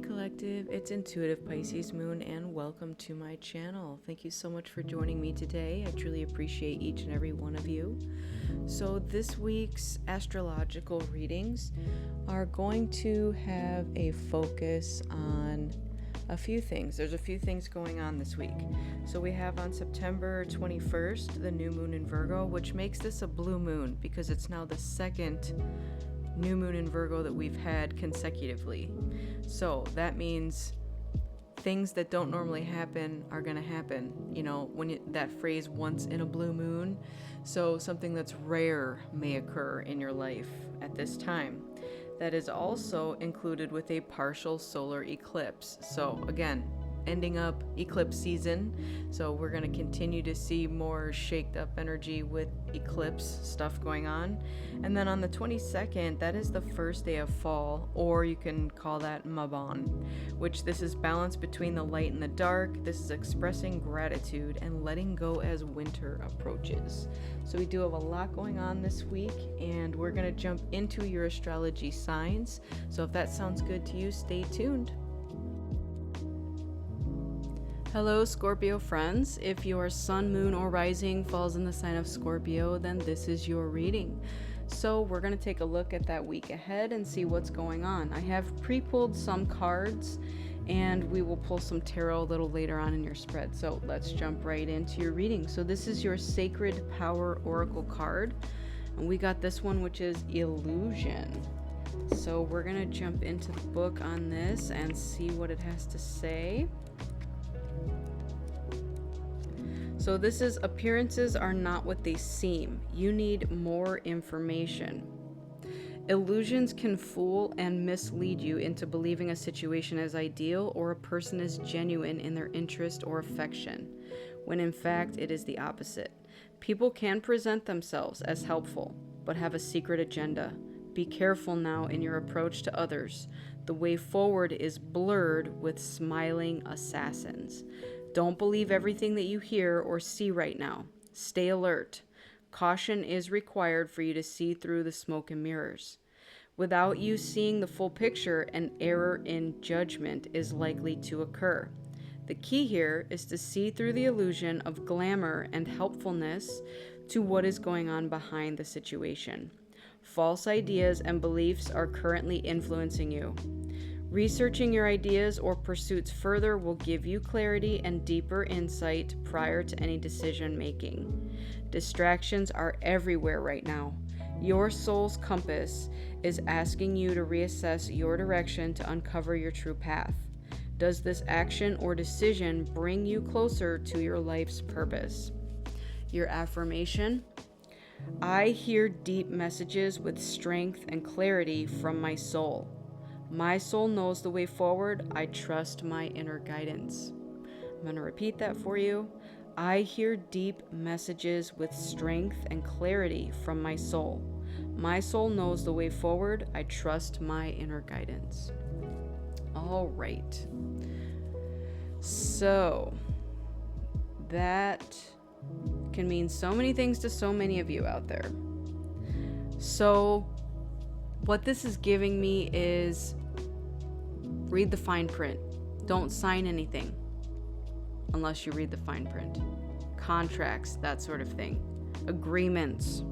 Collective, it's Intuitive Pisces Moon and welcome to my channel. Thank you so much for joining me today. I truly appreciate each and every one of you. So this week's astrological readings are going to have a focus on a few things. There's a few things going on this week. So we have on September 21st, the new moon in Virgo, which makes this a blue moon because it's now the second new moon in Virgo that we've had consecutively. So that means things that don't normally happen are going to happen. You know, that phrase, once in a blue moon. So something that's rare may occur in your life at this time. That is also included with a partial solar eclipse. So again, ending up eclipse season. So we're going to continue to see more shaked up energy with eclipse stuff going on. And then on the 22nd, that is the first day of fall, or you can call that Mabon, which this is balance between the light and the dark. This is expressing gratitude and letting go as winter approaches. So we do have a lot going on this week, and we're going to jump into your astrology signs. So if that sounds good to you, stay tuned. Hello Scorpio friends. If your sun, moon, or rising falls in the sign of Scorpio, then this is your reading. So we're going to take a look at that week ahead and see what's going on. I have pre-pulled some cards and we will pull some tarot a little later on in your spread. So let's jump right into your reading. So this is your Sacred Power Oracle card. And we got this one, which is Illusion. So we're going to jump into the book on this and see what it has to say. So this is appearances are not what they seem. You need more information. Illusions can fool and mislead you into believing a situation is ideal or a person is genuine in their interest or affection, when in fact it is the opposite. People can present themselves as helpful, but have a secret agenda. Be careful now in your approach to others. The way forward is blurred with smiling assassins. Don't believe everything that you hear or see right now. Stay alert. Caution is required for you to see through the smoke and mirrors. Without you seeing the full picture, an error in judgment is likely to occur. The key here is to see through the illusion of glamour and helpfulness to what is going on behind the situation. False ideas and beliefs are currently influencing you. Researching your ideas or pursuits further will give you clarity and deeper insight prior to any decision making. Distractions are everywhere right now. Your soul's compass is asking you to reassess your direction to uncover your true path. Does this action or decision bring you closer to your life's purpose? Your affirmation: I hear deep messages with strength and clarity from my soul. My soul knows the way forward. I trust my inner guidance. I'm going to repeat that for you. I hear deep messages with strength and clarity from my soul. My soul knows the way forward. I trust my inner guidance. All right. So that can mean so many things to so many of you out there. So what this is giving me is read the fine print. Don't sign anything unless you read the fine print. Contracts, that sort of thing. Agreements.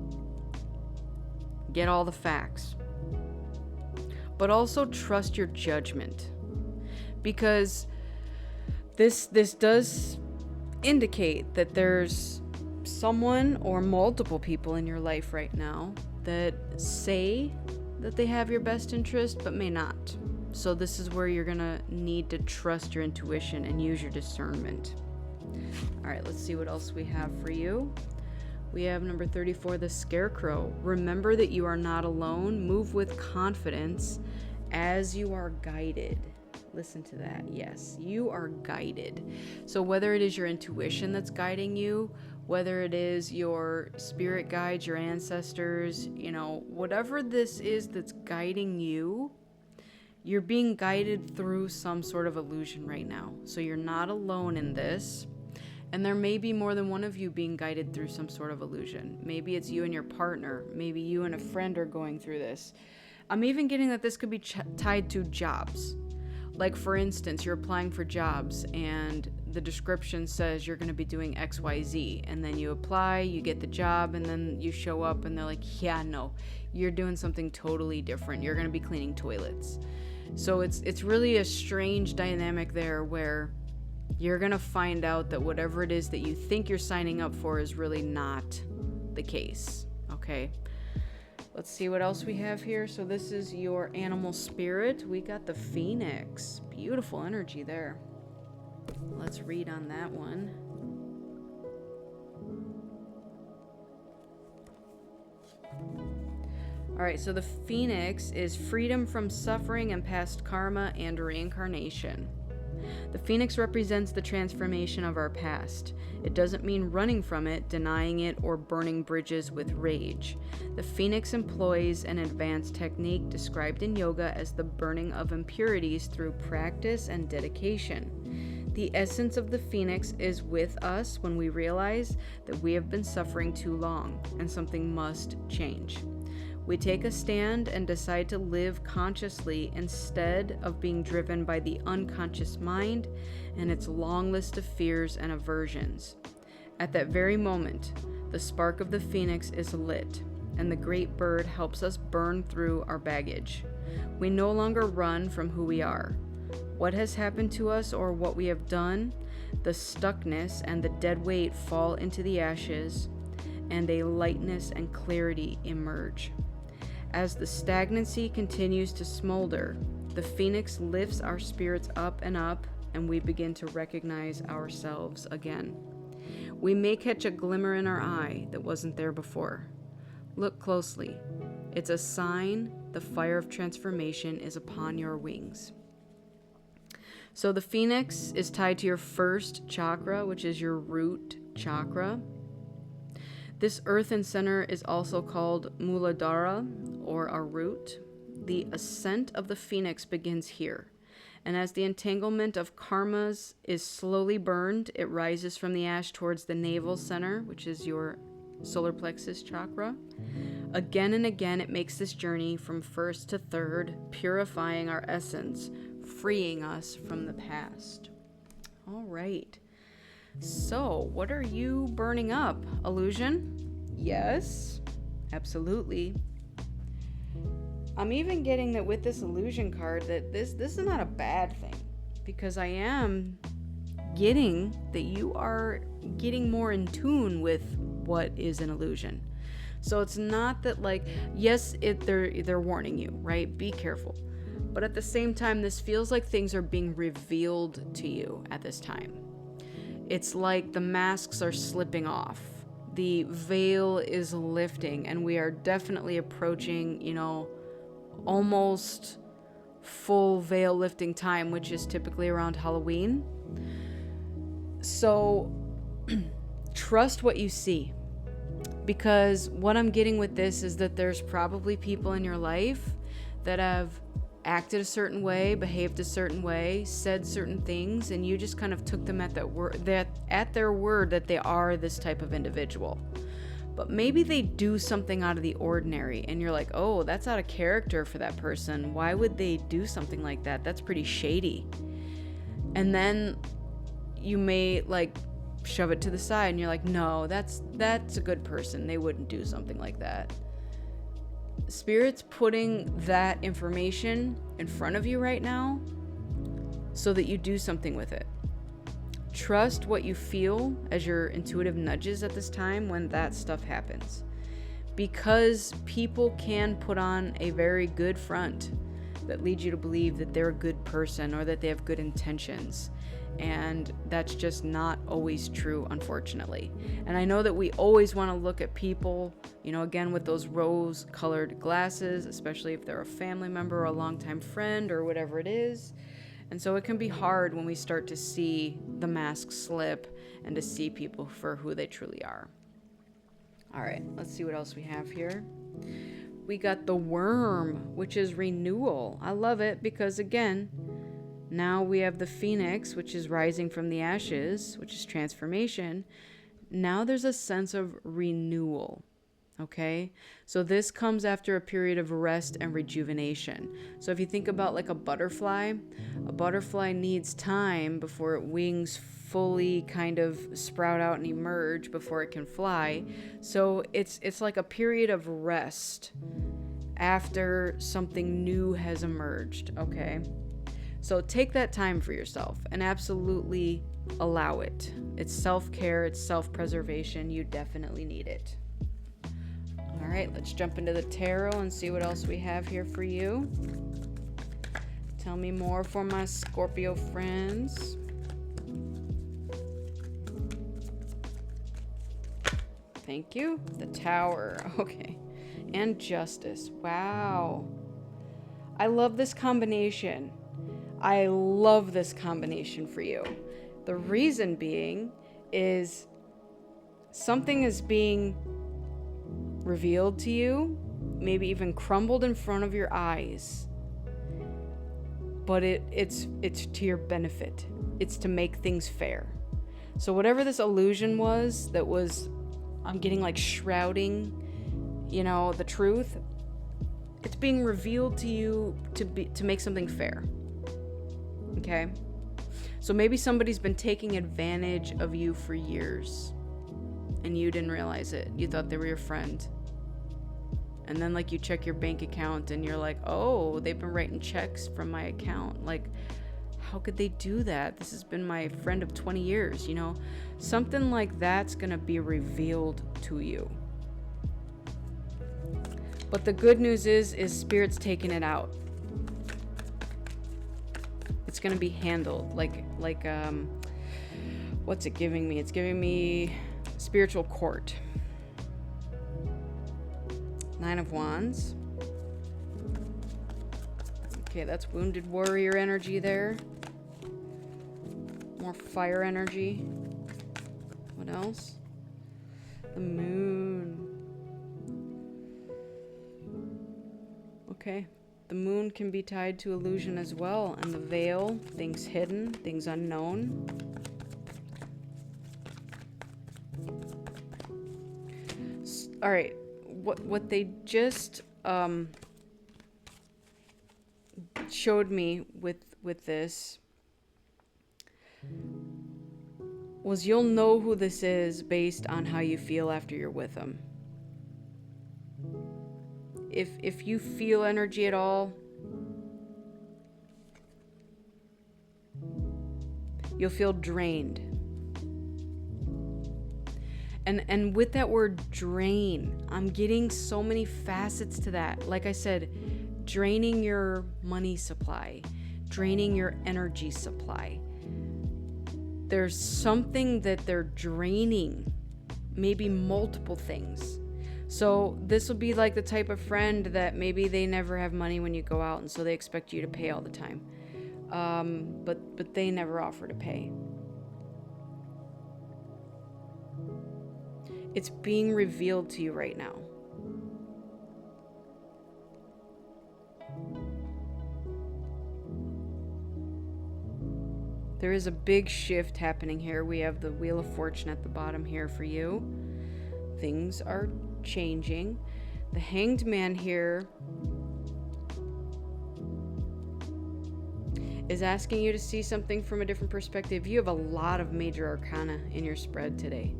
Get all the facts. But also trust your judgment. Because this does indicate that there's someone or multiple people in your life right now that say that they have your best interest but may not. So this is where you're gonna need to trust your intuition and use your discernment. All right, let's see what else we have for you. We have number 34, the Scarecrow. Remember that you are not alone. Move with confidence as you are guided. Listen to that. Yes, you are guided. So whether it is your intuition that's guiding you, whether it is your spirit guides, your ancestors, whatever this is that's guiding you, you're being guided through some sort of illusion right now. So you're not alone in this. And there may be more than one of you being guided through some sort of illusion. Maybe it's you and your partner. Maybe you and a friend are going through this. I'm even getting that this could be tied to jobs. Like, for instance, you're applying for jobs and the description says you're going to be doing XYZ, and then you apply, you get the job, and then you show up and they're like, yeah, no, you're doing something totally different. You're going to be cleaning toilets. So it's really a strange dynamic there where you're going to find out that whatever it is that you think you're signing up for is really not the case. Okay. Let's see what else we have here. So this is your animal spirit. We got the Phoenix. Beautiful energy there. Let's read on that one. All right, so the Phoenix is freedom from suffering and past karma and reincarnation. The Phoenix represents the transformation of our past. It doesn't mean running from it, denying it, or burning bridges with rage. The Phoenix employs an advanced technique described in yoga as the burning of impurities through practice and dedication. The essence of the Phoenix is with us when we realize that we have been suffering too long and something must change. We take a stand and decide to live consciously instead of being driven by the unconscious mind and its long list of fears and aversions. At that very moment, the spark of the Phoenix is lit, and the great bird helps us burn through our baggage. We no longer run from who we are, what has happened to us or what we have done. The stuckness and the dead weight fall into the ashes, and a lightness and clarity emerge. As the stagnancy continues to smolder, the Phoenix lifts our spirits up, and we begin to recognize ourselves again. We may catch a glimmer in our eye that wasn't there before. Look closely. It's a sign the fire of transformation is upon your wings. So the Phoenix is tied to your first chakra, which is your root chakra. This earthen center is also called Muladhara, or a root. The ascent of the Phoenix begins here, and as the entanglement of karmas is slowly burned, it rises from the ash towards the navel center, which is your solar plexus chakra. Again and again, it makes this journey from first to third, purifying our essence, freeing us from the past. All right. So, what are you burning up? Illusion? Yes, absolutely. I'm even getting that with this illusion card that this is not a bad thing, because I am getting that you are getting more in tune with what is an illusion. So it's not that, like, yes, they're warning you, right? Be careful. But at the same time, this feels like things are being revealed to you at this time. It's like the masks are slipping off. The veil is lifting, and we are definitely approaching, almost full veil lifting time, which is typically around Halloween. So trust what you see, because what I'm getting with this is that there's probably people in your life that have acted a certain way, behaved a certain way, said certain things, and you just kind of took them at their word that they are this type of individual. But maybe they do something out of the ordinary, and you're like, oh, that's out of character for that person. Why would they do something like that? That's pretty shady. And then you may shove it to the side, and you're like, no, that's a good person. They wouldn't do something like that. Spirit's putting that information in front of you right now so that you do something with it. Trust what you feel as your intuitive nudges at this time when that stuff happens. Because people can put on a very good front that leads you to believe that they're a good person or that they have good intentions. And that's just not always true, unfortunately. And I know that we always want to look at people, again, with those rose-colored glasses, especially if they're a family member or a longtime friend or whatever it is. And so it can be hard when we start to see the mask slip and to see people for who they truly are. All right, let's see what else we have here. We got the worm, which is renewal. I love it because, again, now we have the Phoenix, which is rising from the ashes, which is transformation. Now there's a sense of renewal. Okay, so this comes after a period of rest and rejuvenation. So if you think about like a butterfly needs time before it wings fully kind of sprout out and emerge before it can fly. So it's like a period of rest after something new has emerged. Okay, so take that time for yourself and absolutely allow it. It's self-care, it's self-preservation. You definitely need it. All right, let's jump into the tarot and see what else we have here for you. Tell me more for my Scorpio friends. Thank you. The Tower. Okay. And Justice. Wow. I love this combination. I love this combination for you. The reason being is something is being revealed to you, maybe even crumbled in front of your eyes, but it's to your benefit. It's to make things fair. So whatever this illusion was that was, I'm getting like shrouding, the truth, it's being revealed to you to make something fair. Okay? So maybe somebody's been taking advantage of you for years and you didn't realize it. You thought they were your friend. And then like you check your bank account and you're like, oh, they've been writing checks from my account. Like, how could they do that? This has been my friend of 20 years, Something like that's going to be revealed to you. But the good news is Spirit's taking it out. It's going to be handled like what's it giving me? It's giving me spiritual court. 9 of Wands. Okay, that's wounded warrior energy there. More fire energy. What else? The Moon. Okay. The Moon can be tied to illusion as well. And the Veil, things hidden, things unknown. All right. What they just showed me with this was you'll know who this is based on how you feel after you're with them. If you feel energy at all, you'll feel drained. And with that word drain, I'm getting so many facets to that. Like I said, draining your money supply, draining your energy supply. There's something that they're draining, maybe multiple things. So this will be like the type of friend that maybe they never have money when you go out, and so they expect you to pay all the time. But they never offer to pay. It's being revealed to you right now. There is a big shift happening here. We have the Wheel of Fortune at the bottom here for you. Things are changing. The Hanged Man here is asking you to see something from a different perspective. You have a lot of major arcana in your spread today.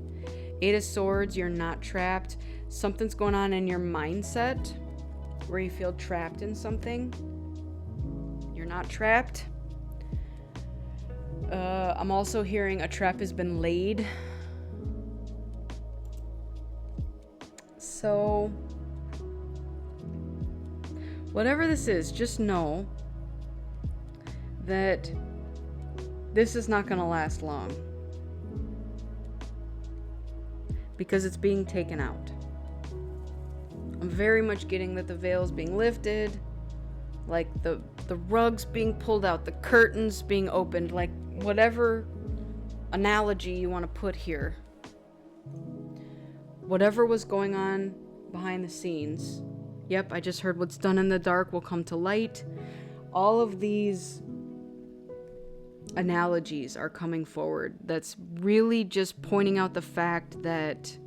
8 of Swords, you're not trapped. Something's going on in your mindset where you feel trapped in something. You're not trapped. I'm also hearing a trap has been laid. So, whatever this is, just know that this is not going to last long. Because it's being taken out. I'm very much getting that the veil's being lifted, like the rugs being pulled out, the curtains being opened, like whatever analogy you want to put here. Whatever was going on behind the scenes. Yep, I just heard what's done in the dark will come to light. All of these analogies are coming forward. That's really just pointing out the fact that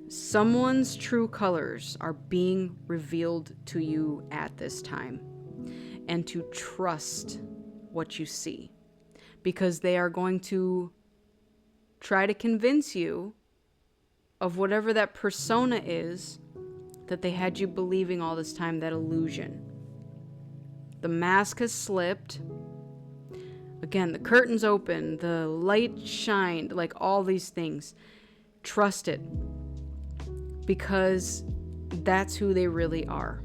Someone's true colors are being revealed to you at this time, and to trust what you see, because they are going to try to convince you of whatever that persona is that they had you believing all this time, that illusion. The mask has slipped. Again, the curtain's open, the light shined, like all these things. Trust it, because that's who they really are.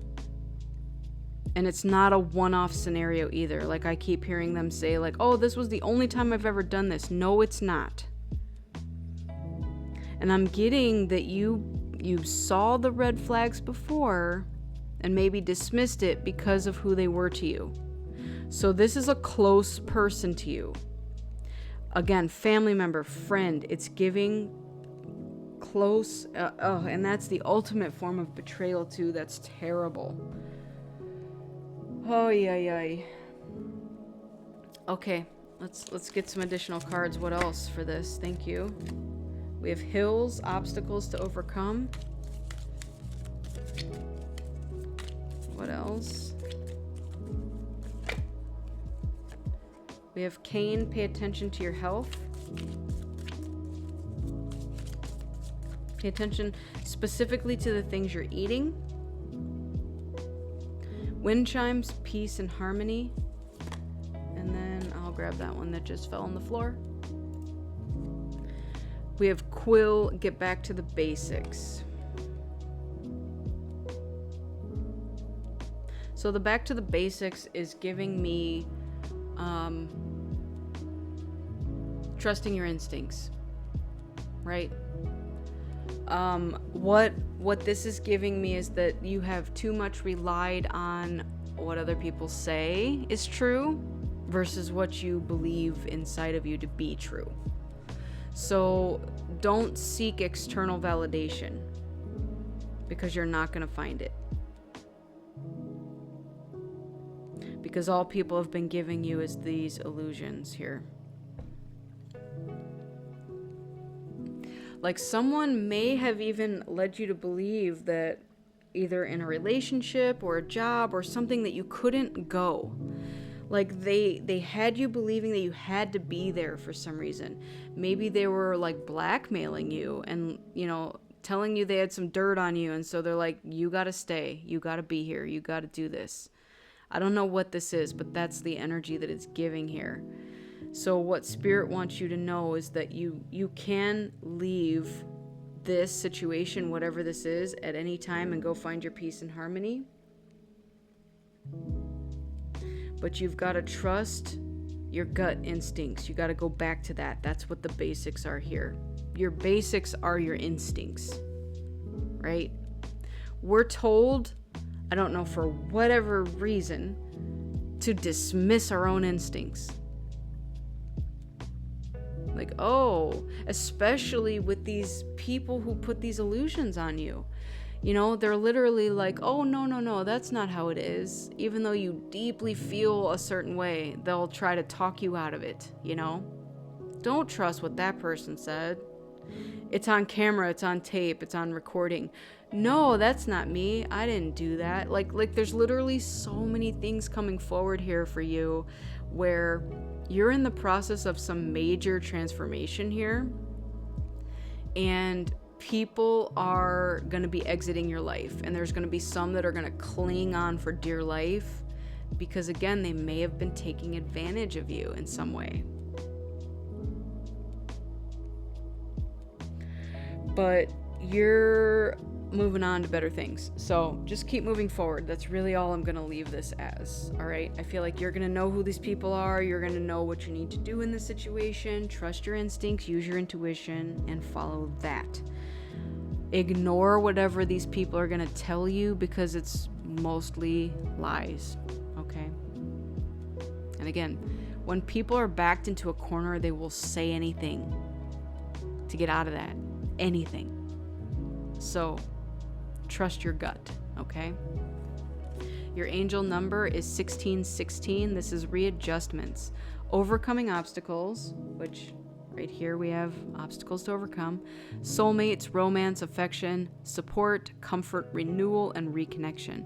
And it's not a one-off scenario either. Like I keep hearing them say, like, oh, this was the only time I've ever done this. No, it's not. And I'm getting that you saw the red flags before and maybe dismissed it because of who they were to you. So this is a close person to you. Again, family member, friend. It's giving close. And that's the ultimate form of betrayal too. That's terrible. Oh, yeah. Okay, let's get some additional cards. What else for this? Thank you. We have hills, obstacles to overcome. What else? We have Cain, pay attention to your health. Pay attention specifically to the things you're eating. Wind chimes, peace and harmony. And then I'll grab that one that just fell on the floor. We have Quill, get back to the basics. So the back to the basics is giving me trusting your instincts, right? What this is giving me is that you have too much relied on what other people say is true versus what you believe inside of you to be true. So don't seek external validation, because you're not going to find it. Because all people have been giving you is these illusions here. Like someone may have even led you to believe that either in a relationship or a job or something that you couldn't go. Like they had you believing that you had to be there for some reason. Maybe they were like blackmailing you and, telling you they had some dirt on you. And so they're like, you got to stay. You got to be here. You got to do this. I don't know what this is, but that's the energy that it's giving here. So what Spirit wants you to know is that you can leave this situation, whatever this is, at any time and go find your peace and harmony. But you've got to trust your gut instincts. You got to go back to that. That's what the basics are here. Your basics are your instincts, right? We're told, I don't know, for whatever reason, to dismiss our own instincts. Like, oh, especially with these people who put these illusions on you. They're literally like, oh, no, that's not how it is. Even though you deeply feel a certain way, they'll try to talk you out of it, Don't trust what that person said. It's on camera, it's on tape, it's on recording. No, that's not me. I didn't do that. Like there's literally so many things coming forward here for you where you're in the process of some major transformation here. And people are going to be exiting your life, and there's going to be some that are going to cling on for dear life because, again, they may have been taking advantage of you in some way. But you're moving on to better things. So just keep moving forward. That's really all I'm going to leave this as. All right. I feel like you're going to know who these people are. You're going to know what you need to do in this situation. Trust your instincts, use your intuition, and follow that. Ignore whatever these people are going to tell you because it's mostly lies. Okay. And again, when people are backed into a corner, they will say anything to get out of that. Anything. So trust your gut, okay? Your angel number is 1616. This is readjustments, overcoming obstacles, which Right here we have obstacles to overcome. Soulmates, romance, affection, support, comfort, renewal, and reconnection.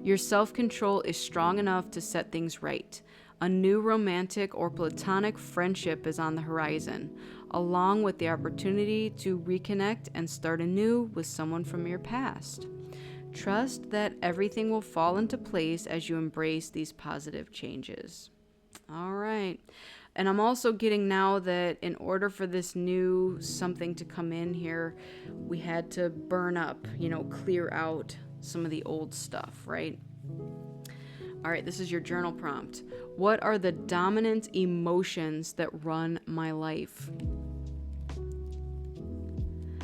Your self-control is strong enough to set things right. A new romantic or platonic friendship is on the horizon, along with the opportunity to reconnect and start anew with someone from your past. Trust that everything will fall into place as you embrace these positive changes. All right. And I'm also getting now that in order for this new something to come in here, we had to burn up, clear out some of the old stuff, right? All right, this is your journal prompt. What are the dominant emotions that run my life?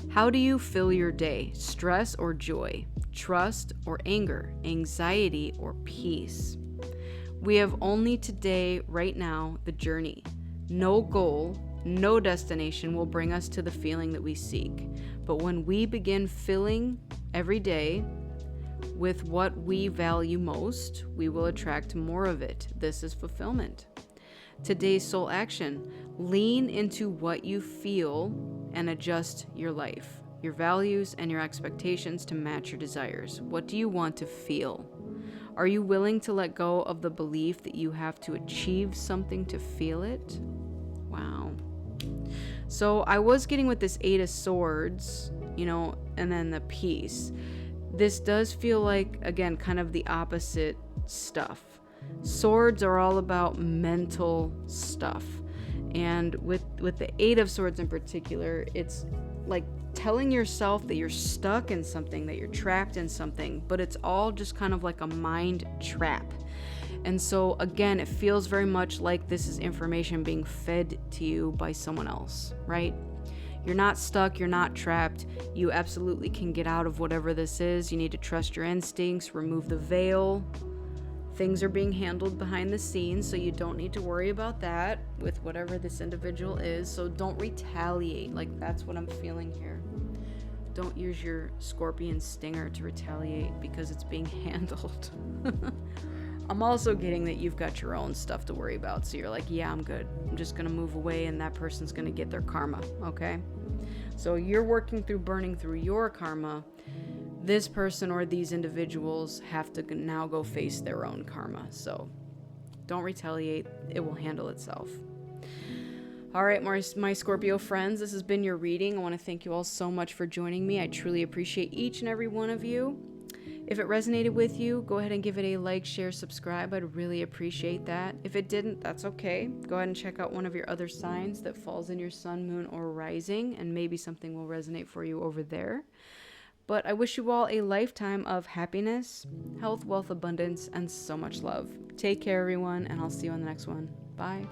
How do you fill your day? Stress or joy? Trust or anger? Anxiety or peace? We have only today, right now, the journey. No goal, no destination will bring us to the feeling that we seek. But when we begin filling every day with what we value most, we will attract more of it. This is fulfillment. Today's soul action: lean into what you feel and adjust your life, your values, and your expectations to match your desires. What do you want to feel? Are you willing to let go of the belief that you have to achieve something to feel it? Wow. So I was getting with this Eight of Swords, and then the Peace. This does feel like, again, kind of the opposite stuff. Swords are all about mental stuff. And with the Eight of Swords in particular, it's like telling yourself that you're stuck in something, that you're trapped in something, but it's all just kind of like a mind trap. And so again, it feels very much like this is information being fed to you by someone else, right? You're not stuck, you're not trapped. You absolutely can get out of whatever this is. You need to trust your instincts, remove the veil. Things are being handled behind the scenes, so you don't need to worry about that with whatever this individual is. So don't retaliate. Like, that's what I'm feeling here. Don't use your scorpion stinger to retaliate because it's being handled. I'm also getting that you've got your own stuff to worry about. So you're like, yeah, I'm good. I'm just going to move away and that person's going to get their karma. Okay? So you're working through burning through your karma. This person or these individuals have to now go face their own karma. So don't retaliate. It will handle itself. All right, my Scorpio friends, this has been your reading. I want to thank you all so much for joining me. I truly appreciate each and every one of you. If it resonated with you, go ahead and give it a like, share, subscribe. I'd really appreciate that. If it didn't, that's okay. Go ahead and check out one of your other signs that falls in your sun, moon, or rising, and maybe something will resonate for you over there. But I wish you all a lifetime of happiness, health, wealth, abundance, and so much love. Take care, everyone, and I'll see you on the next one. Bye.